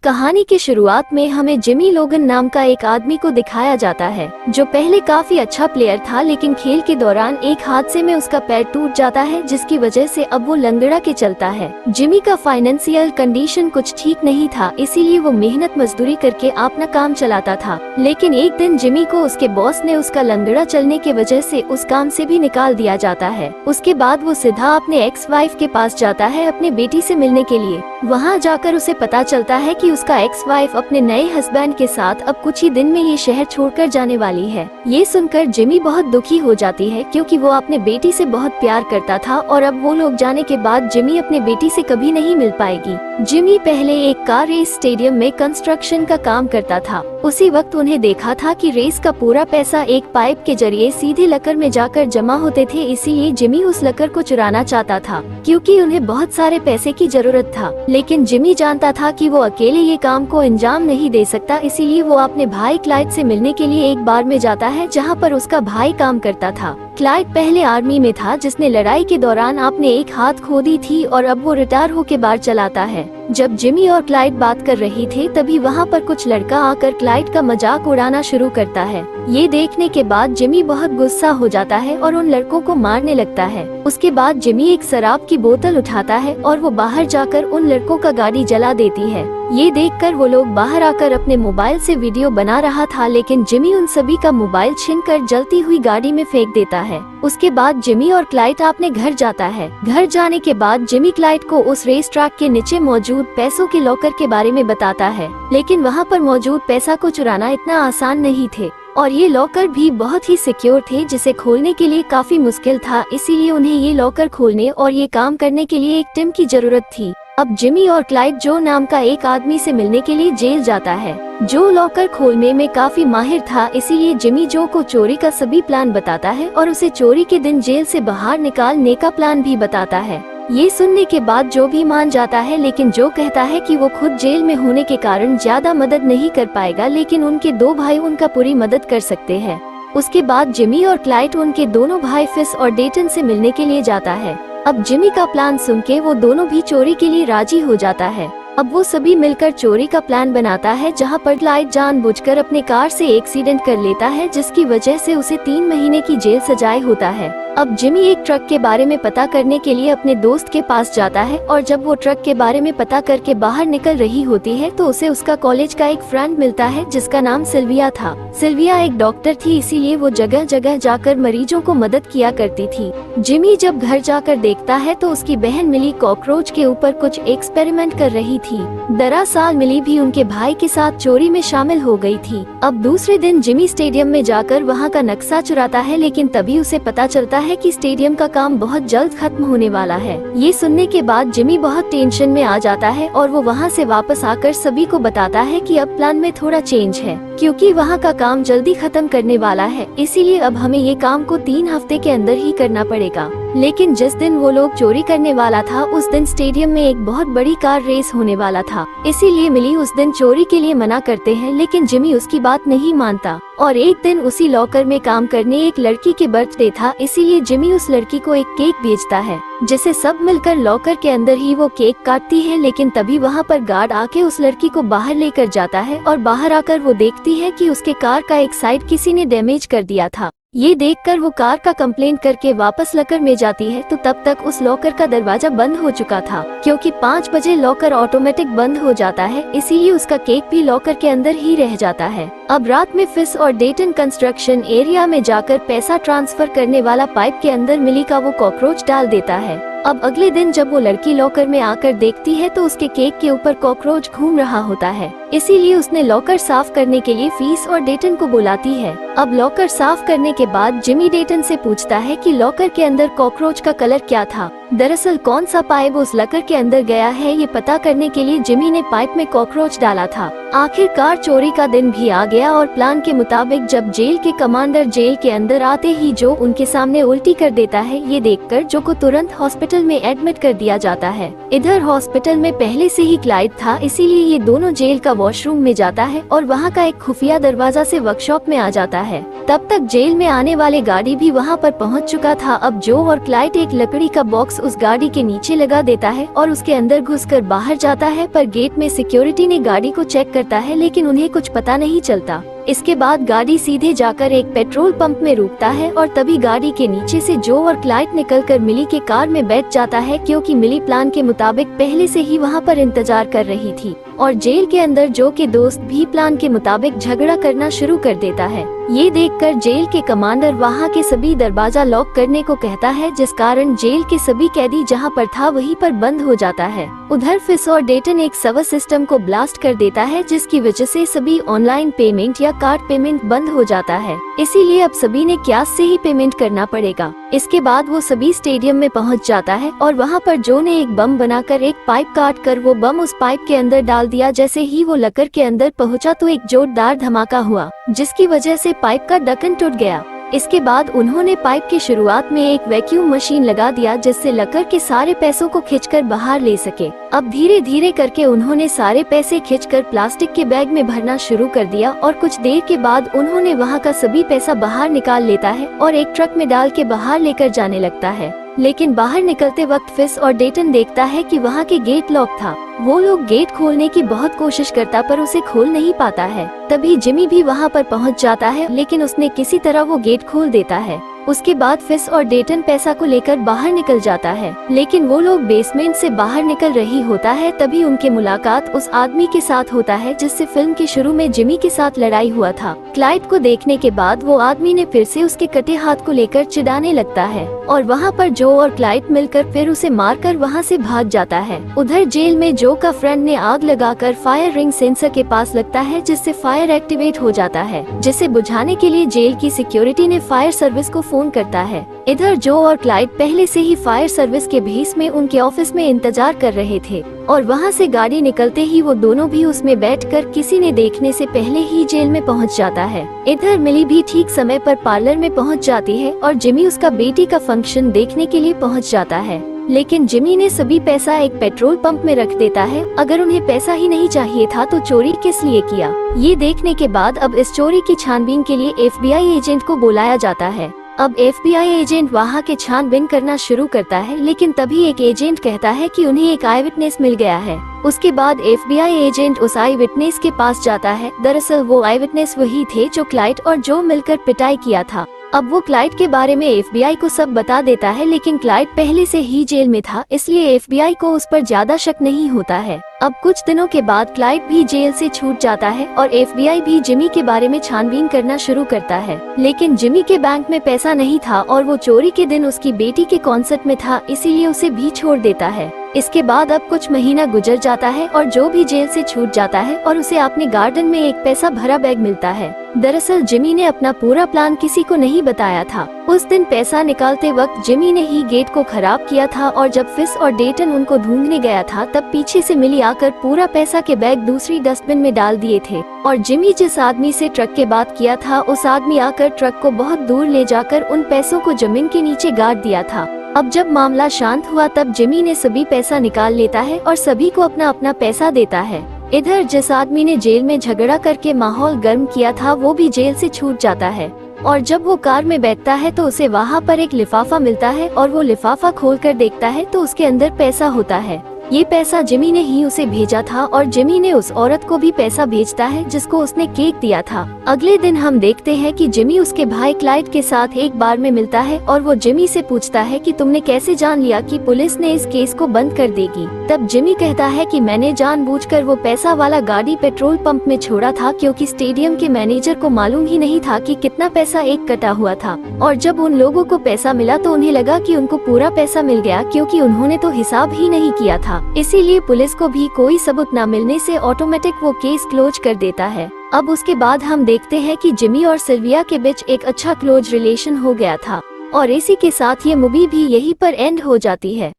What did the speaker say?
कहानी की शुरुआत में हमें जिमी लोगन नाम का एक आदमी को दिखाया जाता है जो पहले काफी अच्छा प्लेयर था, लेकिन खेल के दौरान एक हादसे में उसका पैर टूट जाता है, जिसकी वजह से अब वो लंगड़ा के चलता है। जिमी का फाइनेंशियल कंडीशन कुछ ठीक नहीं था, इसीलिए वो मेहनत मजदूरी करके अपना काम चलाता था। लेकिन एक दिन जिमी को उसके बॉस ने उसका लंगड़ा चलने की वजह से उस काम से भी निकाल दिया जाता है। उसके बाद वो सीधा अपने एक्स वाइफ के पास जाता है अपनी बेटी से मिलने के लिए। वहाँ जाकर उसे पता चलता है कि उसका एक्स वाइफ अपने नए हस्बैंड के साथ अब कुछ ही दिन में ये शहर छोड़कर जाने वाली है। ये सुनकर जिमी बहुत दुखी हो जाती है, क्योंकि वो अपने बेटी से बहुत प्यार करता था और अब वो लोग जाने के बाद जिमी अपने बेटी से कभी नहीं मिल पाएगी। जिमी पहले एक कार रेस स्टेडियम में कंस्ट्रक्शन का काम करता था। उसी वक्त उन्हें देखा था कि रेस का पूरा पैसा एक पाइप के जरिए सीधे लकर में जाकर जमा होते थे, इसीलिए जिमी उस लकर को चुराना चाहता था, क्योंकि उन्हें बहुत सारे पैसे की जरूरत था। लेकिन जिमी जानता था कि वो अकेले ये काम को अंजाम नहीं दे सकता, इसीलिए वो अपने भाई क्लाइड से मिलने के लिए एक बार में जाता है जहाँ पर उसका भाई काम करता था। क्लाइड पहले आर्मी में था, जिसने लड़ाई के दौरान अपने एक हाथ खो दी थी और अब वो रिटायर होके बार चलाता है। जब जिमी और क्लाइड बात कर रही थे तभी वहाँ पर कुछ लड़का आकर क्लाइड का मजाक उड़ाना शुरू करता है। ये देखने के बाद जिमी बहुत गुस्सा हो जाता है और उन लड़कों को मारने लगता है। उसके बाद जिमी एक शराब की बोतल उठाता है और वो बाहर जाकर उन लड़कों का गाड़ी जला देती है। ये देखकर वो लोग बाहर आकर अपने मोबाइल से वीडियो बना रहा था, लेकिन जिमी उन सभी का मोबाइल छीनकर जलती हुई गाड़ी में फेंक देता है। उसके बाद जिमी और क्लाइड अपने घर जाता है। घर जाने के बाद जिमी क्लाइड को उस रेस ट्रैक के नीचे मौजूद पैसों के लॉकर के बारे में बताता है, लेकिन वहाँ पर मौजूद पैसा को चुराना इतना आसान नहीं थे और ये लॉकर भी बहुत ही सिक्योर थे, जिसे खोलने के लिए काफी मुश्किल था। इसीलिए उन्हें ये लॉकर खोलने और ये काम करने के लिए एक टीम की जरूरत थी। अब जिमी और क्लाइड जो नाम का एक आदमी से मिलने के लिए जेल जाता है, जो लॉकर खोलने में काफी माहिर था। इसीलिए जिमी जो को चोरी का सभी प्लान बताता है और उसे चोरी के दिन जेल से बाहर निकालने का प्लान भी बताता है। ये सुनने के बाद जो भी मान जाता है, लेकिन जो कहता है कि वो खुद जेल में होने के कारण ज्यादा मदद नहीं कर पाएगा, लेकिन उनके दो भाई उनका पूरी मदद कर सकते हैं। उसके बाद जिमी और क्लाइड उनके दोनों भाई फिस और डेटन से मिलने के लिए जाता है। अब जिमी का प्लान सुन के वो दोनों भी चोरी के लिए राजी हो जाता है। अब वो सभी मिलकर चोरी का प्लान बनाता है, जहां पर क्लाइड जानबूझकर अपने कार से एक्सीडेंट कर लेता है, जिसकी वजह से उसे 3 महीने की जेल सजाए होता है। अब जिमी एक ट्रक के बारे में पता करने के लिए अपने दोस्त के पास जाता है और जब वो ट्रक के बारे में पता करके बाहर निकल रही होती है तो उसे उसका कॉलेज का एक फ्रेंड मिलता है, जिसका नाम सिल्विया था। सिल्विया एक डॉक्टर थी, इसीलिए वो जगह जगह जाकर मरीजों को मदद किया करती थी। जिमी जब घर जाकर देखता है तो उसकी बहन मिली कॉकरोच के ऊपर कुछ एक्सपेरिमेंट कर रही थी। दरअसल मिली भी उनके भाई के साथ चोरी में शामिल हो गई थी। अब दूसरे दिन जिमी स्टेडियम में जाकर वहाँ का नक्शा चुराता है, लेकिन तभी उसे पता चलता है कि स्टेडियम का काम बहुत जल्द खत्म होने वाला है। ये सुनने के बाद जिमी बहुत टेंशन में आ जाता है और वो वहाँ से वापस आकर सभी को बताता है कि अब प्लान में थोड़ा चेंज है, क्योंकि वहाँ का काम जल्दी खत्म करने वाला है। इसीलिए अब हमें ये काम को 3 हफ्ते के अंदर ही करना पड़ेगा। लेकिन जिस दिन वो लोग चोरी करने वाला था, उस दिन स्टेडियम में एक बहुत बड़ी कार रेस होने वाला था। इसीलिए मिली उस दिन चोरी के लिए मना करते हैं, लेकिन जिमी उसकी बात नहीं मानता। और एक दिन उसी लॉकर में काम करने एक लड़की के बर्थडे था, इसीलिए जिमी उस लड़की को एक केक भेजता है, जिसे सब मिलकर लॉकर के अंदर ही वो केक काटती है। लेकिन तभी वहाँ पर गार्ड आके उस लड़की को बाहर लेकर जाता है और बाहर आकर वो देखती है कि उसके कार का एक साइड किसी ने डैमेज कर दिया था। ये देखकर वो कार का कंप्लेंट करके वापस लॉकर में जाती है, तो तब तक उस लॉकर का दरवाजा बंद हो चुका था, क्योंकि 5 बजे लॉकर ऑटोमेटिक बंद हो जाता है। इसीलिए उसका केक भी लॉकर के अंदर ही रह जाता है। अब रात में फिस और डेटन कंस्ट्रक्शन एरिया में जाकर पैसा ट्रांसफर करने वाला पाइप के अंदर मिली का वो कॉकरोच डाल देता है। अब अगले दिन जब वो लड़की लॉकर में आकर देखती है तो उसके केक के ऊपर कॉकरोच घूम रहा होता है। इसीलिए उसने लॉकर साफ करने के लिए फीस और डेटन को बुलाती है। अब लॉकर साफ करने के बाद जिमी डेटन से पूछता है कि लॉकर के अंदर कॉकरोच का कलर क्या था। दरअसल कौन सा पाइप उस लॉकर के अंदर गया है, ये पता करने के लिए जिमी ने पाइप में कॉकरोच डाला था। आखिरकार चोरी का दिन भी आ गया और प्लान के मुताबिक जब जेल के कमांडर जेल के अंदर आते ही जो उनके सामने उल्टी कर देता है, ये देखकर जो को तुरंत हॉस्पिटल में एडमिट कर दिया जाता है। इधर हॉस्पिटल में पहले से ही क्लाइड था, इसीलिए ये दोनों जेल का वॉशरूम में जाता है और वहाँ का एक खुफिया दरवाजा से वर्कशॉप में आ जाता है। तब तक जेल में आने वाले गाड़ी भी वहाँ पर पहुँच चुका था। अब जो और क्लाइड एक लकड़ी का बॉक्स उस गाड़ी के नीचे लगा देता है और उसके अंदर घुसकर बाहर जाता है, पर गेट में सिक्योरिटी ने गाड़ी को चेक करता है लेकिन उन्हें कुछ पता नहीं चलता। इसके बाद गाड़ी सीधे जाकर एक पेट्रोल पंप में रुकता है और तभी गाड़ी के नीचे से जो और क्लाइड निकलकर मिली के कार में बैठ जाता है, क्योंकि मिली प्लान के मुताबिक पहले से ही वहां पर इंतजार कर रही थी। और जेल के अंदर जो के दोस्त भी प्लान के मुताबिक झगड़ा करना शुरू कर देता है। ये देखकर जेल के कमांडर वहां के सभी दरवाजा लॉक करने को कहता है, जिस कारण जेल के सभी कैदी जहां पर था वहीं पर बंद हो जाता है। उधर फिस और डेटन एक सर्वर सिस्टम को ब्लास्ट कर देता है, जिसकी वजह से सभी ऑनलाइन पेमेंट या कार्ड पेमेंट बंद हो जाता है। इसीलिए अब सभी ने कैश से ही पेमेंट करना पड़ेगा। इसके बाद वो सभी स्टेडियम में पहुंच जाता है और वहां पर जो ने एक बम बनाकर एक पाइप काट कर वो बम उस पाइप के अंदर डाल दिया। जैसे ही वो लकर के अंदर पहुंचा तो एक जोरदार धमाका हुआ, जिसकी वजह से पाइप का ढक्कन टूट गया। इसके बाद उन्होंने पाइप की शुरुआत में एक वैक्यूम मशीन लगा दिया, जिससे लकर के सारे पैसों को खींचकर बाहर ले सके। अब धीरे धीरे करके उन्होंने सारे पैसे खींचकर प्लास्टिक के बैग में भरना शुरू कर दिया और कुछ देर के बाद उन्होंने वहां का सभी पैसा बाहर निकाल लेता है और एक ट्रक में डाल के बाहर लेकर जाने लगता है। लेकिन बाहर निकलते वक्त फिस और डेटन देखता है कि वहां के गेट लॉक था। वो लोग गेट खोलने की बहुत कोशिश करता पर उसे खोल नहीं पाता है। तभी जिमी भी वहां पर पहुंच जाता है, लेकिन उसने किसी तरह वो गेट खोल देता है। उसके बाद फिस और डेटन पैसा को लेकर बाहर निकल जाता है, लेकिन वो लोग बेसमेंट से बाहर निकल रही होता है। तभी उनकी मुलाकात उस आदमी के साथ होता है जिससे फिल्म के शुरू में जिमी के साथ लड़ाई हुआ था। क्लाइड को देखने के बाद वो आदमी ने फिर से उसके कटे हाथ को लेकर चिढ़ाने लगता है और वहाँ पर जो और क्लाइड मिलकर फिर उसे मारकर वहाँ से भाग जाता है। उधर जेल में जो का फ्रेंड ने आग लगाकर फायर रिंग सेंसर के पास लगता है, जिससे फायर एक्टिवेट हो जाता है, जिसे बुझाने के लिए जेल की सिक्योरिटी ने फायर सर्विस को फोन करता है। इधर जो और क्लाइड पहले से ही फायर सर्विस के भेस में उनके ऑफिस में इंतजार कर रहे थे और वहां से गाड़ी निकलते ही वो दोनों भी उसमें बैठकर किसी ने देखने से पहले ही जेल में पहुंच जाता है। इधर मिली भी ठीक समय पर पार्लर में पहुंच जाती है और जिमी उसका बेटी का फंक्शन देखने के लिए पहुंच जाता है, लेकिन जिमी ने सभी पैसा एक पेट्रोल पंप में रख देता है। अगर उन्हें पैसा ही नहीं चाहिए था तो चोरी किस लिए किया। ये देखने के बाद अब इस चोरी की छानबीन के लिए FBI एजेंट को बुलाया जाता है। अब FBI एजेंट वहाँ के छानबीन करना शुरू करता है, लेकिन तभी एक एजेंट कहता है कि उन्हें एक आई विटनेस मिल गया है। उसके बाद FBI एजेंट उस आई विटनेस के पास जाता है। दरअसल वो आई विटनेस वही थे जो क्लाइड और जो मिलकर पिटाई किया था। अब वो क्लाइड के बारे में FBI को सब बता देता है, लेकिन क्लाइड पहले से ही जेल में था, इसलिए FBI को उस पर ज्यादा शक नहीं होता है। अब कुछ दिनों के बाद क्लाइड भी जेल से छूट जाता है और FBI भी जिमी के बारे में छानबीन करना शुरू करता है, लेकिन जिमी के बैंक में पैसा नहीं था और वो चोरी के दिन उसकी बेटी के कॉन्सर्ट में था, इसीलिए उसे भी छोड़ देता है। इसके बाद अब कुछ महीना गुजर जाता है और जो भी जेल से छूट जाता है और उसे अपने गार्डन में एक पैसा भरा बैग मिलता है। दरअसल जिमी ने अपना पूरा प्लान किसी को नहीं बताया था। उस दिन पैसा निकालते वक्त जिमी ने ही गेट को खराब किया था और जब फिस और डेटन उनको ढूंढने गया था तब पीछे से मिली आकर पूरा पैसा के बैग दूसरी डस्टबिन में डाल दिए थे और जिमी जिस आदमी से ट्रक के बात किया था उस आदमी आकर ट्रक को बहुत दूर ले जाकर उन पैसों को जमीन के नीचे गाड़ दिया था। अब जब मामला शांत हुआ तब जिमी ने सभी पैसा निकाल लेता है और सभी को अपना अपना पैसा देता है। इधर जिस आदमी ने जेल में झगड़ा करके माहौल गर्म किया था वो भी जेल से छूट जाता है और जब वो कार में बैठता है तो उसे वहाँ पर एक लिफाफा मिलता है और वो लिफाफा खोलकर देखता है तो उसके अंदर पैसा होता है। ये पैसा जिमी ने ही उसे भेजा था और जिमी ने उस औरत को भी पैसा भेजता है जिसको उसने केक दिया था। अगले दिन हम देखते हैं कि जिमी उसके भाई क्लाइड के साथ एक बार में मिलता है और वो जिमी से पूछता है कि तुमने कैसे जान लिया कि पुलिस ने इस केस को बंद कर देगी। तब जिमी कहता है कि मैंने जानबूझकर वो पैसा वाला गाड़ी पेट्रोल पंप में छोड़ा था क्योंकि स्टेडियम के मैनेजर को मालूम ही नहीं था कि कितना पैसा एक कटा हुआ था और जब उन लोगों को पैसा मिला तो उन्हें लगा कि उनको पूरा पैसा मिल गया क्योंकि उन्होंने तो हिसाब ही नहीं किया था। इसीलिए पुलिस को भी कोई सबूत न मिलने से ऑटोमेटिक वो केस क्लोज कर देता है। अब उसके बाद हम देखते हैं कि जिमी और सिल्विया के बीच एक अच्छा क्लोज रिलेशन हो गया था और इसी के साथ ये मूवी भी यहीं पर एंड हो जाती है।